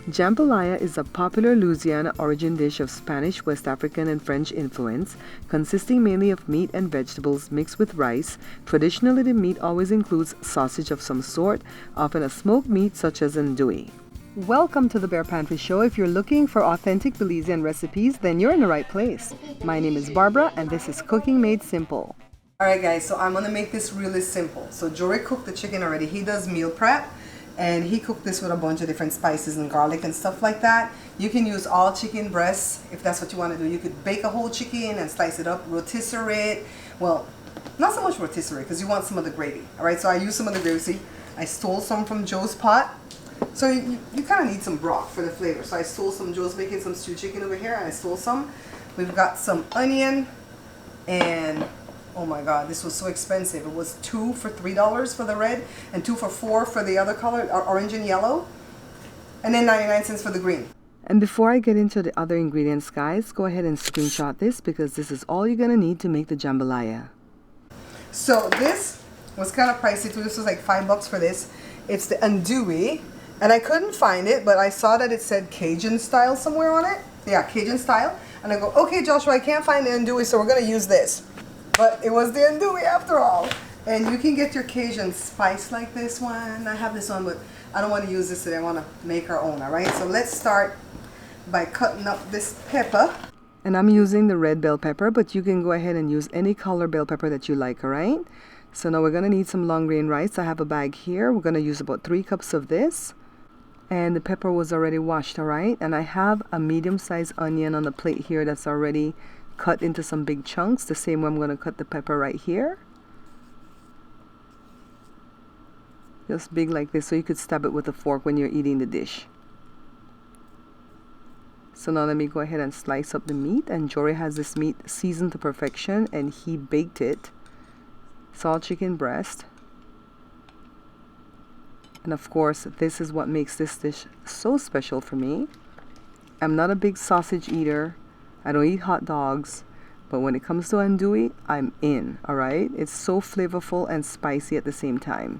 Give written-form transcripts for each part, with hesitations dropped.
Jambalaya is a popular Louisiana-origin dish of Spanish, West African, and French influence, consisting mainly of meat and vegetables mixed with rice. Traditionally, the meat always includes sausage of some sort, often a smoked meat such as andouille. Welcome to the Bear Pantry Show. If you're looking for authentic Belizean recipes, then you're in the right place. My name is Barbara, and this is Cooking Made Simple. Alright guys, so I'm going to make this really simple. So Jory cooked the chicken already. He does meal prep. And he cooked this with a bunch of different spices and garlic and stuff like that. You can use all chicken breasts if that's what you want to do. You could bake a whole chicken and slice it up, rotisserie it. Well, not so much rotisserie because you want some of the gravy. Alright, so I used some of the gravy. See, I stole some from Joe's pot. So you kind of need some broth for the flavor. So I stole some, Joe's making some stewed chicken over here and I stole some. We've got some onion and... oh my god, this was so expensive. It was 2 for $3 for the red and 2 for $4 for the other color, orange and yellow. And then 99 cents for the green. And before I get into the other ingredients, guys, go ahead and screenshot this because this is all you're going to need to make the jambalaya. So this was kind of pricey too. This was like $5 for this. It's the andouille. And I couldn't find it, but I saw that it said Cajun style somewhere on it. Yeah, Cajun style. And I go, okay, Joshua, I can't find the andouille, so we're going to use this. But it was the andouille after all. And you can get your Cajun spice like this one. I have this one, but I don't want to use this today. I want to make our own, all right? So let's start by cutting up this pepper. And I'm using the red bell pepper, but you can go ahead and use any color bell pepper that you like, all right? So now we're going to need some long grain rice. I have a bag here. We're going to use about 3 cups of this. And the pepper was already washed, all right? And I have a medium-sized onion on the plate here that's already cut into some big chunks, the same way I'm going to cut the pepper right here. Just big like this so you could stab it with a fork when you're eating the dish. So now let me go ahead and slice up the meat. And Jory has this meat seasoned to perfection and he baked it. It's all chicken breast. And of course, this is what makes this dish so special for me. I'm not a big sausage eater. I don't eat hot dogs, but when it comes to andouille, I'm in, all right? It's so flavorful and spicy at the same time.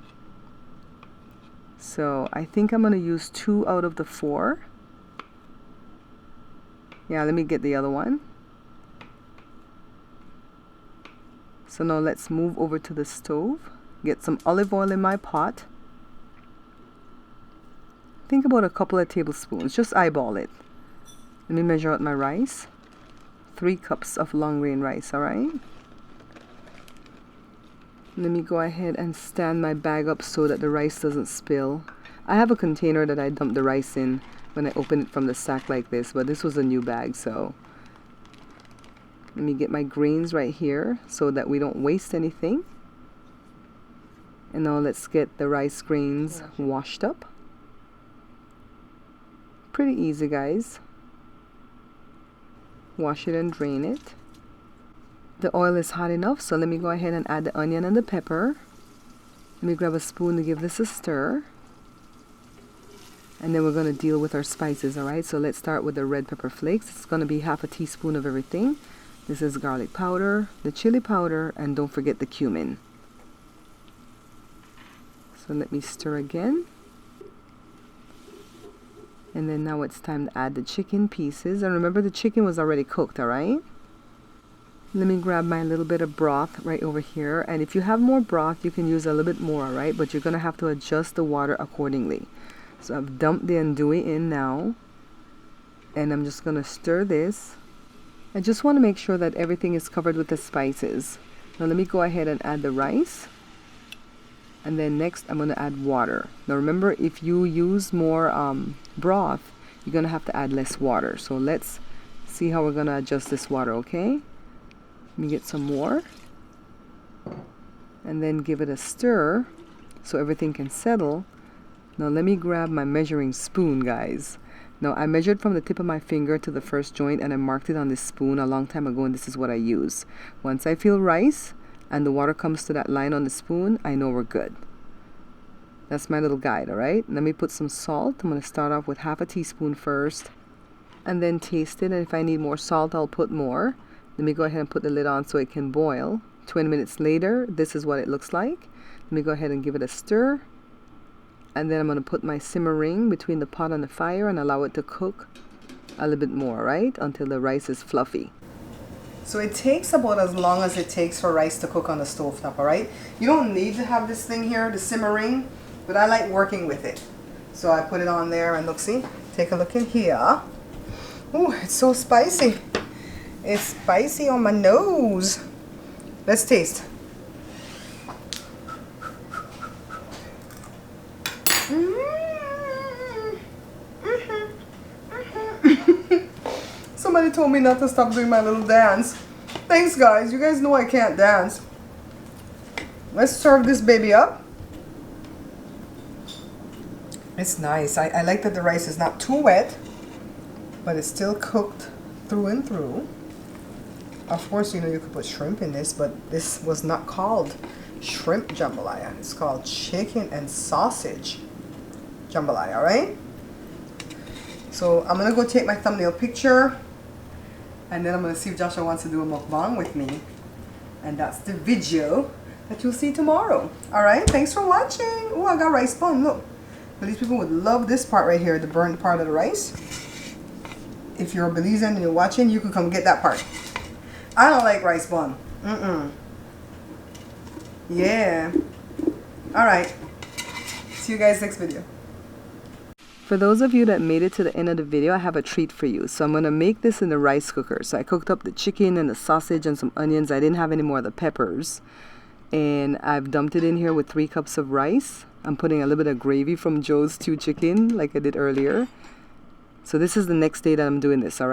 So I think I'm going to use 2 out of the 4. Yeah, let me get the other one. So now let's move over to the stove. Get some olive oil in my pot. Think about a couple of tablespoons. Just eyeball it. Let me measure out my rice. 3 cups of long grain rice, all right? Let me go ahead and stand my bag up so that the rice doesn't spill. I have a container that I dump the rice in when I open it from the sack like this, but this was a new bag, so let me get my grains right here so that we don't waste anything. And now let's get the rice grains washed up. Pretty easy, guys. Wash it and drain it. The oil is hot enough, so let me go ahead and add the onion and the pepper. Let me grab a spoon to give this a stir. And then we're going to deal with our spices, alright? So let's start with the red pepper flakes. It's going to be half a teaspoon of everything. This is garlic powder, the chili powder, and don't forget the cumin. So let me stir again. And then now it's time to add the chicken pieces. And remember, the chicken was already cooked, all right? Let me grab my little bit of broth right over here. And if you have more broth, you can use a little bit more, all right? But you're going to have to adjust the water accordingly. So I've dumped the andouille in now. And I'm just going to stir this. I just want to make sure that everything is covered with the spices. Now let me go ahead and add the rice. And then next, I'm going to add water. Now remember, if you use more broth, you're going to have to add less water. So let's see how we're going to adjust this water, okay? Let me get some more. And then give it a stir so everything can settle. Now let me grab my measuring spoon, guys. Now I measured from the tip of my finger to the first joint and I marked it on this spoon a long time ago, and this is what I use. Once I feel rice and the water comes to that line on the spoon, I know we're good. That's my little guide, all right? Let me put some salt. I'm going to start off with half a teaspoon first and then taste it. And if I need more salt, I'll put more. Let me go ahead and put the lid on so it can boil. 20 minutes later, this is what it looks like. Let me go ahead and give it a stir. And then I'm going to put my simmering between the pot and the fire and allow it to cook a little bit more, right? Until the rice is fluffy. So it takes about as long as it takes for rice to cook on the stove top, alright? You don't need to have this thing here, the simmering, but I like working with it. So I put it on there and look, see? Take a look in here. Ooh, it's so spicy. It's spicy on my nose. Let's taste. Somebody told me not to stop doing my little dance. Thanks, guys. You guys know I can't dance. Let's serve this baby up. It's nice. I like that the rice is not too wet, but it's still cooked through and through. Of course, you know, you could put shrimp in this, but this was not called shrimp jambalaya. It's called chicken and sausage jambalaya, right? So I'm gonna go take my thumbnail picture, and then I'm gonna see if Joshua wants to do a mukbang with me, and that's the video that you'll see tomorrow. All right, thanks for watching. Oh, I got rice bun. Look, these people would love this part right here, the burnt part of the rice. If you're a Belizean and you're watching, you can come get that part. I don't like rice bun. Yeah. All right. See you guys next video. For those of you that made it to the end of the video, I have a treat for you. So I'm going to make this in the rice cooker. So I cooked up the chicken and the sausage and some onions. I didn't have any more of the peppers. And I've dumped it in here with 3 cups of rice. I'm putting a little bit of gravy from Joe's Stew Chicken like I did earlier. So this is the next day that I'm doing this, all right?